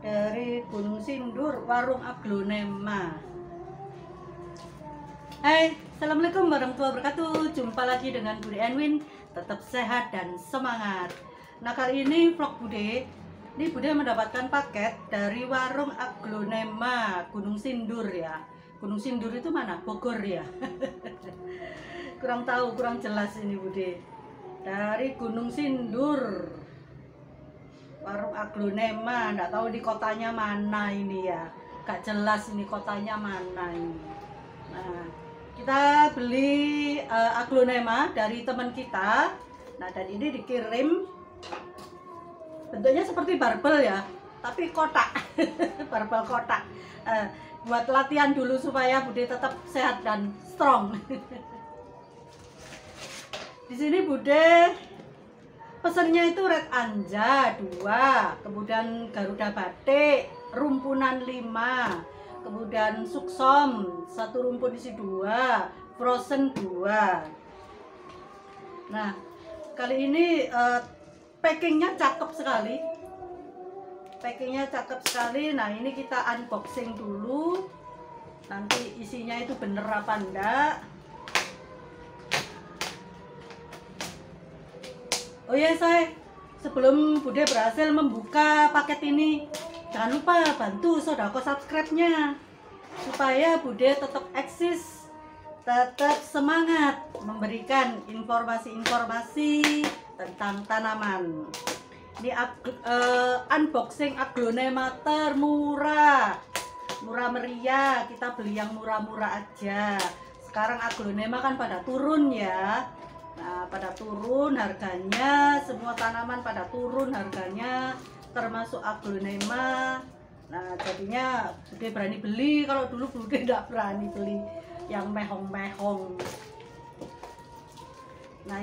dari Gunung Sindur, warung Aglonema. Hai, assalamualaikum warahmatullahi wabarakatuh. Jumpa lagi dengan Bude Enwin. Tetap sehat dan semangat. Nah, kali ini vlog Bude. Ini Bude mendapatkan paket dari warung Aglonema Gunung Sindur ya. Gunung Sindur itu mana? Bogor ya. Kurang tahu, kurang jelas ini Bude. Dari Gunung Sindur, warung Aglonema. Nggak tahu di kotanya mana ini ya. Gak jelas ini kotanya mana ini. Nah, kita beli Aglonema dari teman kita. Nah, dan ini dikirim bentuknya seperti barbel ya, tapi kotak. Barbel kotak. Buat latihan dulu supaya Bude tetap sehat dan strong. Di sini Bude pesennya itu red anja 2, kemudian Garuda batik rumpunan 5, kemudian suksom 1 rumpun isi 2, frozen 2. Nah, kali ini packingnya cakep sekali. Nah, ini kita unboxing dulu. Nanti isinya itu bener apa enggak. Oh ya, sebelum Bude berhasil membuka paket ini, jangan lupa bantu sodako subscribe-nya supaya Bude tetap eksis, tetap semangat memberikan informasi-informasi tentang tanaman. Ini unboxing Aglonema termurah, murah meriah. Kita beli yang murah-murah aja. Sekarang Aglonema kan pada turun ya. Nah, pada turun harganya, semua tanaman pada turun harganya, termasuk Aglonema. Nah, jadinya Bude berani beli. Kalau dulu Bude tidak berani beli yang mehong-mehong. Nah,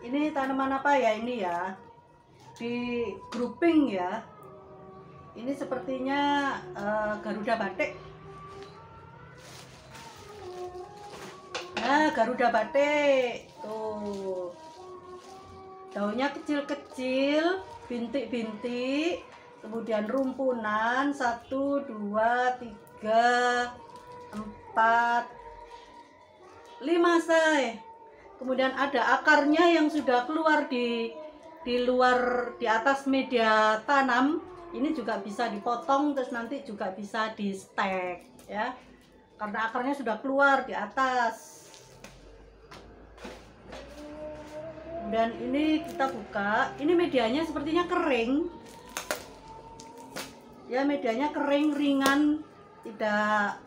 ini tanaman apa ya ini ya? Di grouping ya. Ini sepertinya Garuda batik. Nah, Garuda batik tuh, daunnya kecil-kecil, bintik-bintik, kemudian rumpunan 1, 2, 3, 4, 5 kemudian ada akarnya yang sudah keluar di luar, di atas media tanam. Ini juga bisa dipotong, terus nanti juga bisa di stek ya, karena akarnya sudah keluar di atas. Dan ini kita buka, ini medianya sepertinya kering ya, medianya kering, ringan, tidak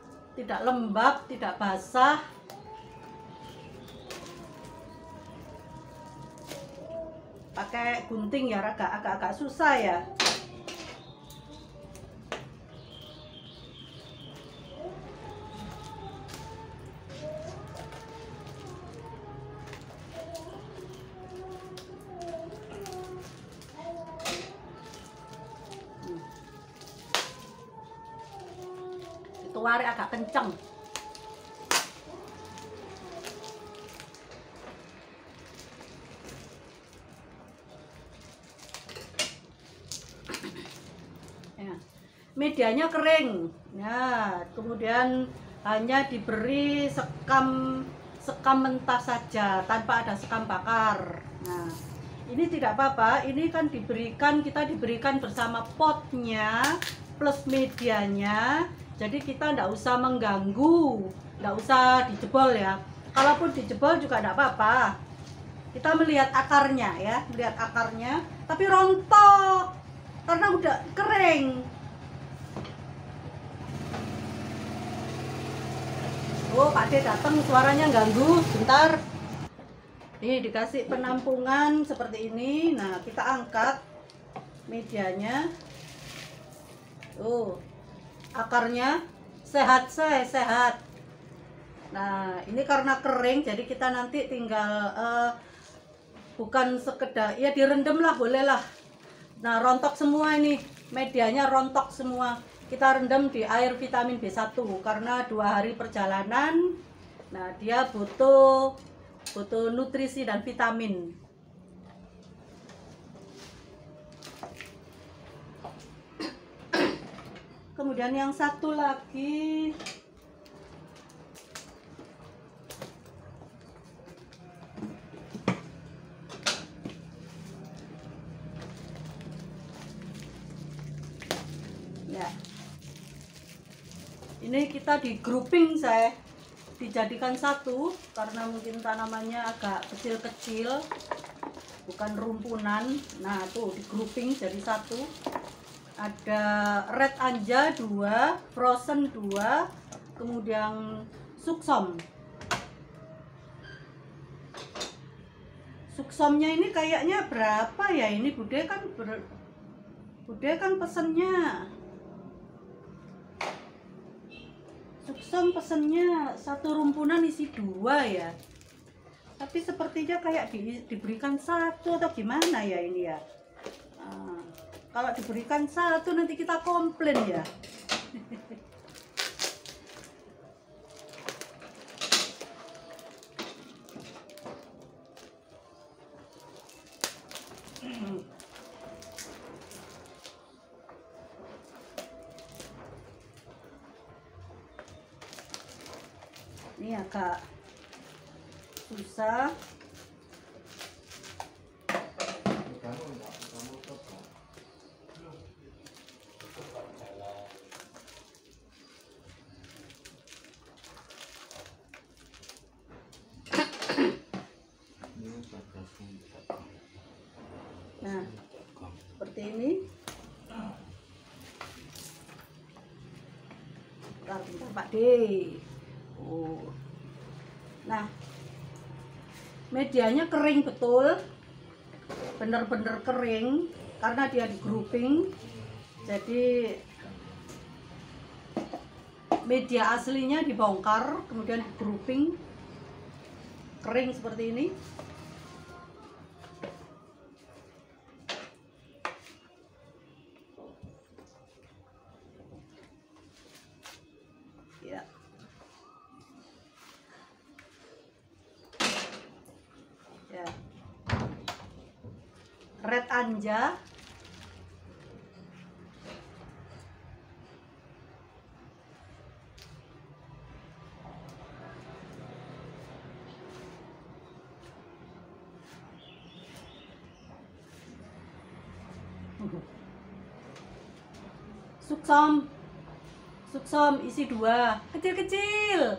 lembab, tidak basah. Pakai gunting ya, agak susah ya. Tuare agak kencang. Ya, medianya kering. Nah, kemudian hanya diberi sekam mentah saja tanpa ada sekam bakar. Nah, ini tidak apa-apa. Ini kan kita diberikan bersama potnya plus medianya. Jadi kita tidak usah mengganggu, tidak usah dijebol ya. Kalaupun dijebol juga tidak apa-apa. Kita melihat akarnya ya, tapi rontok karena udah kering. Oh, Pak D datang, suaranya ganggu. Bentar. Ini dikasih penampungan seperti ini. Nah, kita angkat medianya. Akarnya sehat. Nah, ini karena kering, jadi kita nanti tinggal bukan sekedar ya direndam lah, boleh lah. Nah, rontok semua ini, medianya rontok semua. Kita rendam di air vitamin B1 karena 2 hari perjalanan. Nah, dia butuh nutrisi dan vitamin. kemudian yang satu lagi ya, ini kita di grouping, saya dijadikan satu karena mungkin tanamannya agak kecil-kecil, bukan rumpunan. Nah tuh di grouping jadi satu. Ada red anja 2, frozen 2, kemudian suksom. Suksomnya ini kayaknya berapa ya? Ini Bude kan pesennya suksom, pesennya satu rumpunan isi 2 ya, tapi sepertinya kayak diberikan satu atau gimana ya ini ya. Nah, kalau diberikan satu nanti kita komplain ya. Ini agak susah. Nah, seperti ini. Bentar Pak D. Oh. Nah, medianya kering betul, bener-bener kering karena dia di grouping. Jadi media aslinya dibongkar kemudian di grouping, kering seperti ini. Ya. Ya. Red anja. Suksom isi 2, kecil-kecil.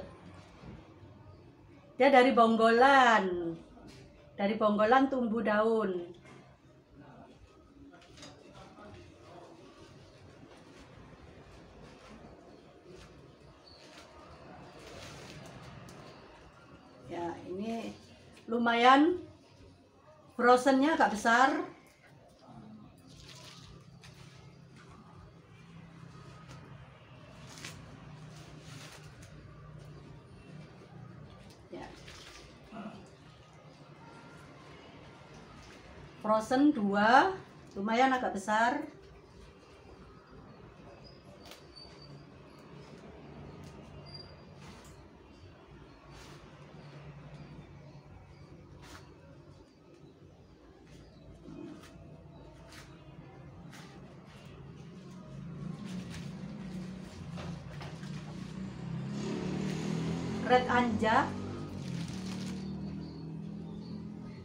Dia dari bonggolan tumbuh daun. Ya, ini lumayan, frozennya agak besar. Ya. Frozen 2, lumayan agak besar.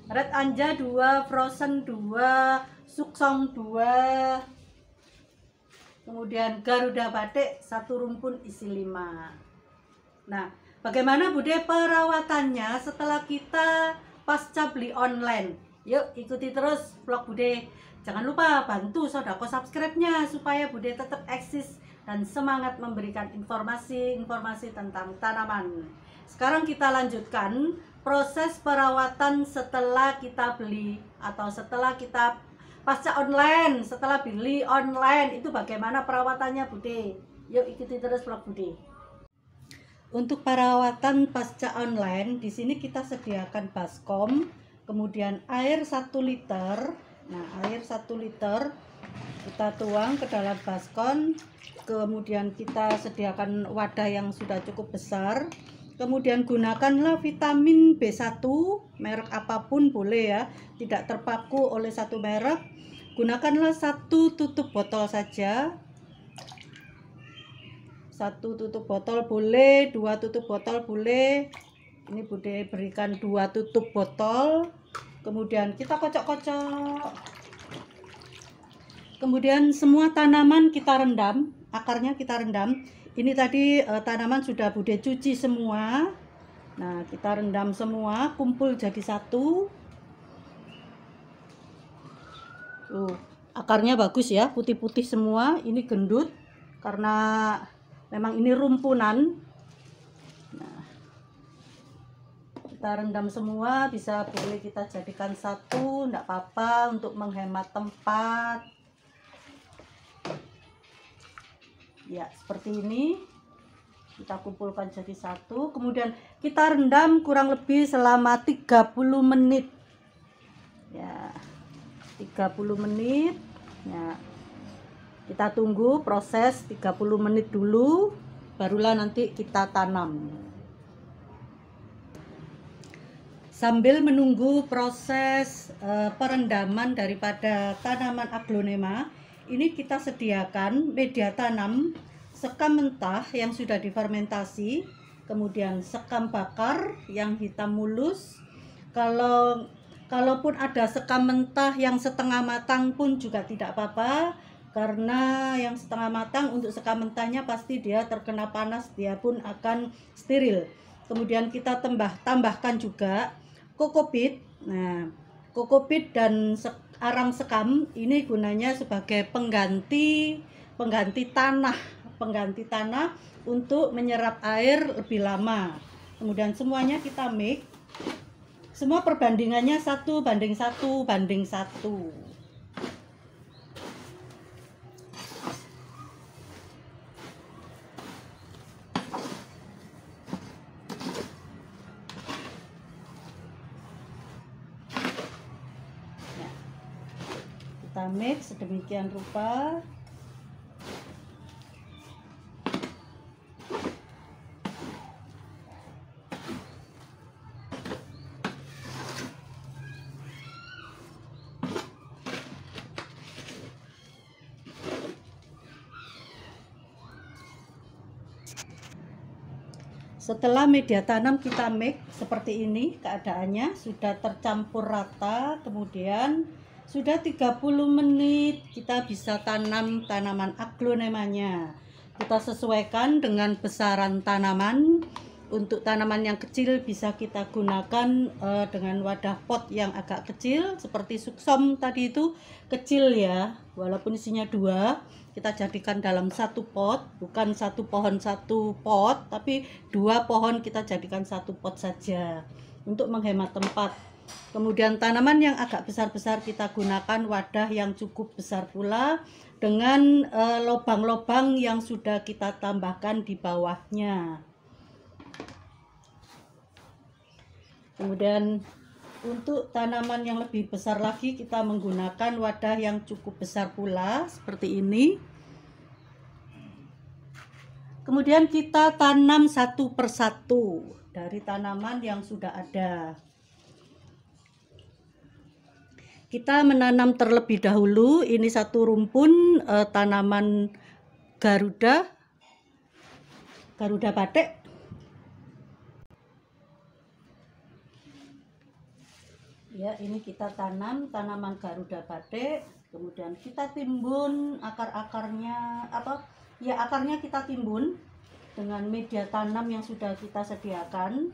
Red anja 2, frozen 2, suksom 2, kemudian garuda batik 1 rumpun isi 5. Nah, bagaimana Bude perawatannya setelah kita pasca beli online? Yuk ikuti terus vlog Bude. Jangan lupa bantu sodako subscribe-nya supaya Bude tetap eksis dan semangat memberikan informasi tentang tanaman. Sekarang kita lanjutkan proses perawatan setelah kita beli atau setelah kita pasca online, setelah beli online itu bagaimana perawatannya Bude. Yuk ikuti terus vlog Bude. Untuk perawatan pasca online, di sini kita sediakan baskom, kemudian air 1 liter. Nah, air 1 liter kita tuang ke dalam baskom, kemudian kita sediakan wadah yang sudah cukup besar. Kemudian gunakanlah vitamin B1, merek apapun boleh ya, tidak terpaku oleh satu merek. Gunakanlah 1 tutup botol saja. 1 tutup botol boleh, 2 tutup botol boleh. Ini Bude berikan 2 tutup botol. Kemudian kita kocok-kocok. Kemudian semua tanaman kita rendam, akarnya kita rendam. Ini tadi tanaman sudah Bude cuci semua. Nah, kita rendam semua, kumpul jadi satu. Tuh, akarnya bagus ya, putih-putih semua. Ini gendut karena memang ini rumpunan. Nah, kita rendam semua, bisa boleh kita jadikan satu, enggak apa-apa untuk menghemat tempat. Ya, seperti ini. Kita kumpulkan jadi satu, kemudian kita rendam kurang lebih selama 30 menit. Ya, 30 menit. Ya. Kita tunggu proses 30 menit dulu, barulah nanti kita tanam. Sambil menunggu proses perendaman daripada tanaman aglonema, ini kita sediakan media tanam sekam mentah yang sudah difermentasi, kemudian sekam bakar yang hitam mulus. Kalaupun ada sekam mentah yang setengah matang pun juga tidak apa-apa, karena yang setengah matang untuk sekam mentahnya pasti dia terkena panas, dia pun akan steril. Kemudian kita tambahkan juga kokopit. Nah, kokopit dan arang sekam ini gunanya sebagai pengganti tanah untuk menyerap air lebih lama. Kemudian semuanya kita mix. Semua perbandingannya 1:1:1. Ya. Kita mix sedemikian rupa. Setelah media tanam kita mix seperti ini, keadaannya sudah tercampur rata, kemudian sudah 30 menit kita bisa tanam tanaman aglonemanya. Kita sesuaikan dengan besaran tanaman. Untuk tanaman yang kecil bisa kita gunakan dengan wadah pot yang agak kecil seperti suksom tadi itu kecil ya, walaupun isinya 2, kita jadikan dalam 1 pot, bukan 1 pohon 1 pot, tapi 2 pohon kita jadikan 1 pot saja untuk menghemat tempat. Kemudian tanaman yang agak besar-besar kita gunakan wadah yang cukup besar pula dengan lubang-lubang yang sudah kita tambahkan di bawahnya. Kemudian untuk tanaman yang lebih besar lagi kita menggunakan wadah yang cukup besar pula seperti ini. Kemudian kita tanam satu persatu dari tanaman yang sudah ada. Kita menanam terlebih dahulu, ini satu rumpun tanaman Garuda batik. Ya, ini kita tanam tanaman Garuda batik, kemudian kita timbun akar-akarnya, akarnya kita timbun dengan media tanam yang sudah kita sediakan.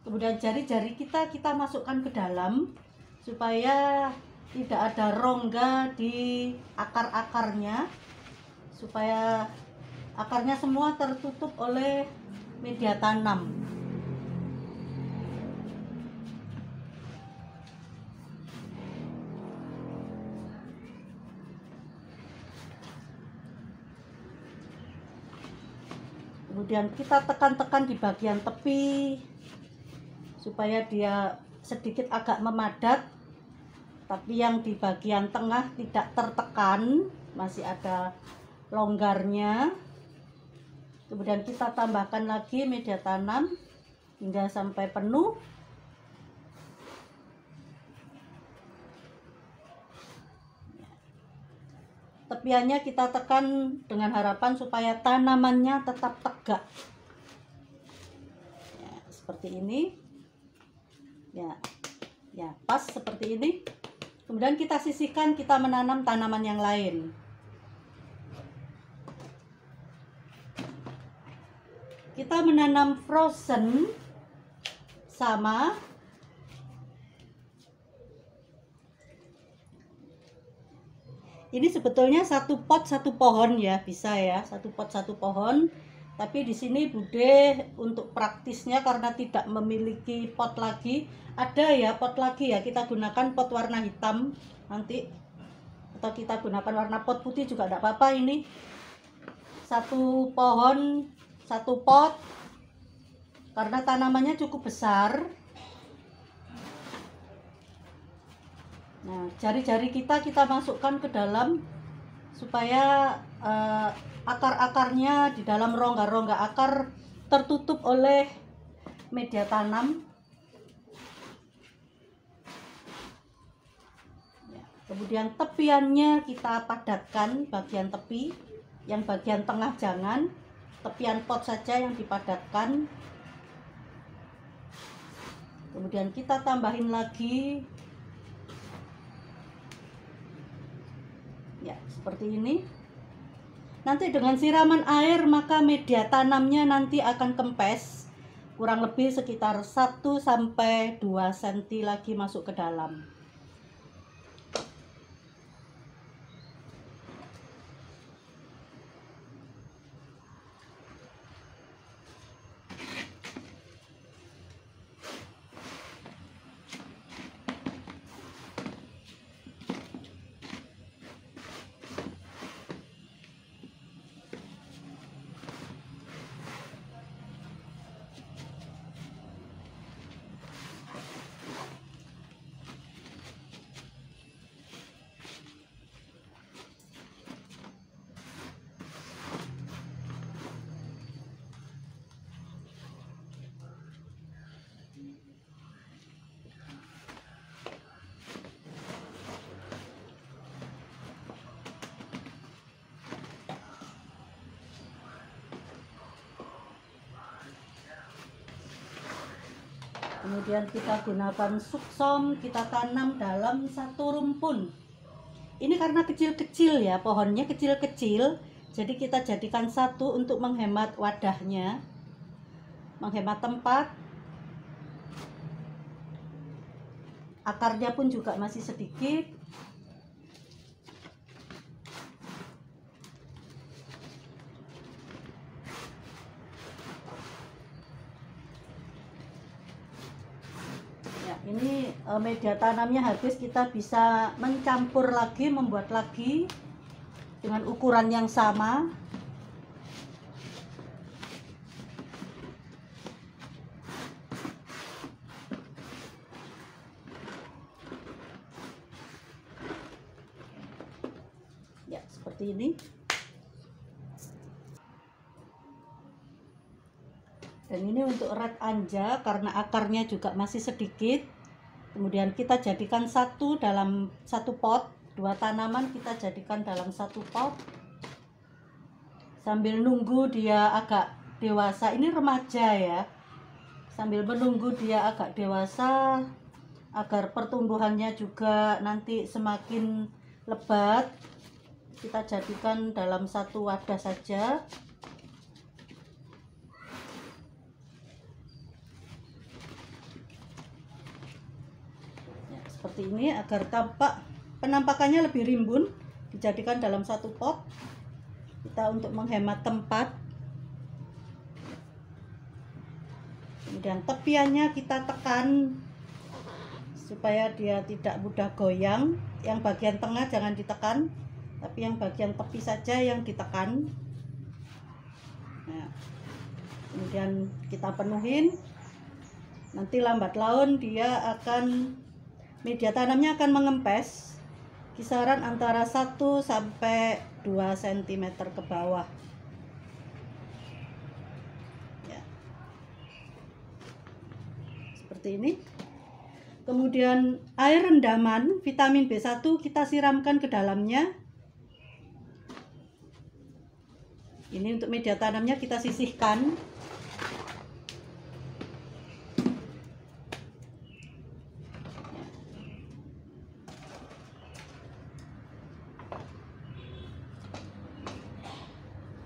Kemudian jari-jari kita masukkan ke dalam supaya tidak ada rongga di akar-akarnya, supaya akarnya semua tertutup oleh media tanam. Kemudian kita tekan-tekan di bagian tepi supaya dia sedikit agak memadat, tapi yang di bagian tengah tidak tertekan, masih ada longgarnya. Kemudian kita tambahkan lagi media tanam hingga sampai penuh. tepiannya kita tekan dengan harapan supaya tanamannya tetap tegak ya, seperti ini ya, ya pas seperti ini. Kemudian kita sisihkan, kita menanam tanaman yang lain. Kita menanam frozen sama ini sebetulnya satu pot satu pohon ya, bisa ya, satu pot satu pohon. Tapi di sini Bude untuk praktisnya karena tidak memiliki pot lagi, ada ya pot lagi ya, kita gunakan pot warna hitam nanti, atau kita gunakan warna pot putih juga tidak apa-apa. Ini satu pohon satu pot karena tanamannya cukup besar. Nah, jari-jari kita masukkan ke dalam supaya akar-akarnya di dalam rongga-rongga akar tertutup oleh media tanam. Ya, kemudian tepiannya kita padatkan bagian tepi, yang bagian tengah jangan, tepian pot saja yang dipadatkan. Kemudian kita tambahin lagi ya seperti ini. Nanti dengan siraman air maka media tanamnya nanti akan kempes, kurang lebih sekitar 1-2 cm lagi masuk ke dalam. Kemudian kita gunakan suksom, kita tanam dalam satu rumpun. Ini karena kecil-kecil ya, pohonnya kecil-kecil, jadi kita jadikan satu untuk menghemat wadahnya, menghemat tempat. Akarnya pun juga masih sedikit. Ini media tanamnya habis, kita bisa mencampur lagi, membuat lagi dengan ukuran yang sama. Ya, seperti ini. Dan ini untuk red anja karena akarnya juga masih sedikit. Kemudian kita jadikan satu dalam satu pot, dua tanaman kita jadikan dalam satu pot. Sambil nunggu dia agak dewasa, ini remaja ya. Sambil menunggu dia agak dewasa agar pertumbuhannya juga nanti semakin lebat, kita jadikan dalam satu wadah saja. Seperti ini agar tampak penampakannya lebih rimbun, dijadikan dalam satu pot. Kita untuk menghemat tempat. Kemudian tepiannya kita tekan supaya dia tidak mudah goyang. Yang bagian tengah jangan ditekan, tapi yang bagian tepi saja yang ditekan. Nah, kemudian kita penuhin. Nanti lambat laun dia akan, media tanamnya akan mengempes kisaran antara 1-2 cm ke bawah ya. Seperti ini. Kemudian air rendaman vitamin B1 kita siramkan ke dalamnya. Ini untuk media tanamnya kita sisihkan.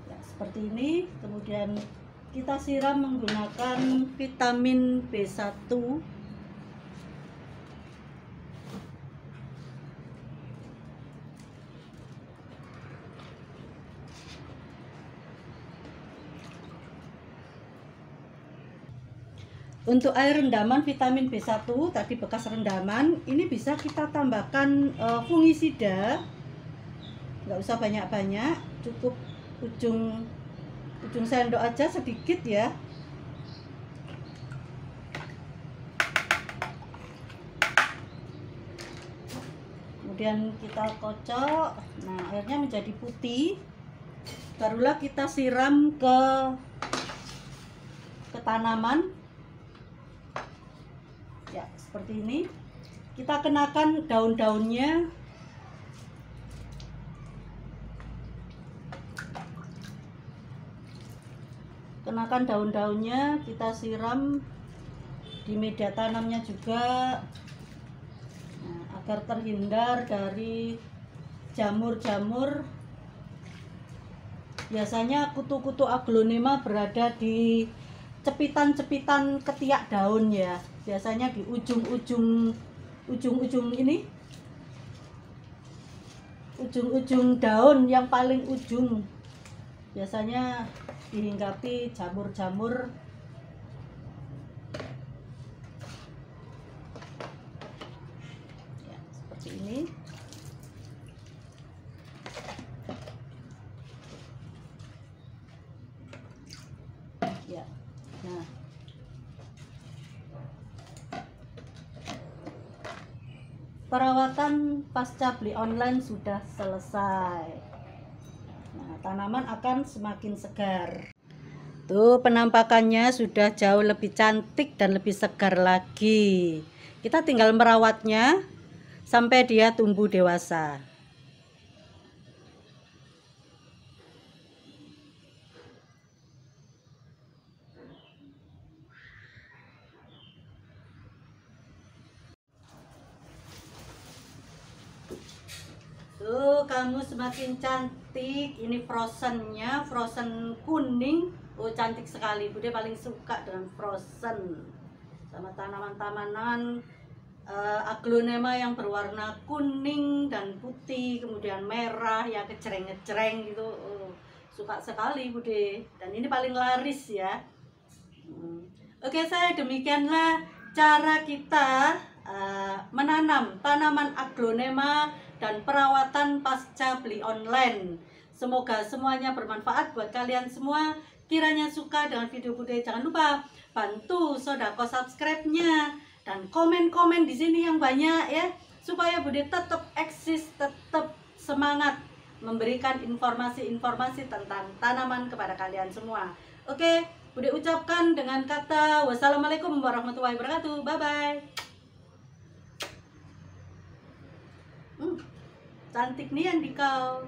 Ya, seperti ini. Kemudian kita siram menggunakan vitamin B1. Untuk air rendaman vitamin B1 tadi bekas rendaman, ini bisa kita tambahkan fungisida. Nggak usah banyak-banyak, cukup ujung sendok aja sedikit ya. Kemudian kita kocok. Nah, airnya menjadi putih. Barulah kita siram ke tanaman. Ya, seperti ini. Kita kenakan daun-daunnya. Kenakan daun-daunnya, kita siram di media tanamnya juga. Nah, agar terhindar dari jamur-jamur. Biasanya kutu-kutu aglonema berada di cepitan-cepitan ketiak daun ya. Biasanya di ujung-ujung ini, ujung-ujung daun yang paling ujung, biasanya dihinggapi jamur-jamur. Ya, seperti ini. Ya, nah. Perawatan pasca beli online sudah selesai. Nah, tanaman akan semakin segar. Tuh, penampakannya sudah jauh lebih cantik dan lebih segar lagi. Kita tinggal merawatnya sampai dia tumbuh dewasa. Tuh, kamu semakin cantik. Ini frozennya, frozen kuning. Oh, cantik sekali. Bude paling suka dengan frozen. Sama tanaman-tanaman aglonema yang berwarna kuning dan putih, kemudian merah ya, kecreng-kecreng gitu. Oh, suka sekali Bude. Dan ini paling laris ya. Oke, saya demikianlah cara kita menanam tanaman aglonema dan perawatan pasca beli online. Semoga semuanya bermanfaat buat kalian semua. Kiranya suka dengan video Bude, jangan lupa bantu sodako subscribe-nya dan komen-komen di sini yang banyak ya, supaya Bude tetap eksis, tetap semangat memberikan informasi-informasi tentang tanaman kepada kalian semua. Oke, Bude ucapkan dengan kata wassalamualaikum warahmatullahi wabarakatuh. Bye bye. Cantik nih yang di kau.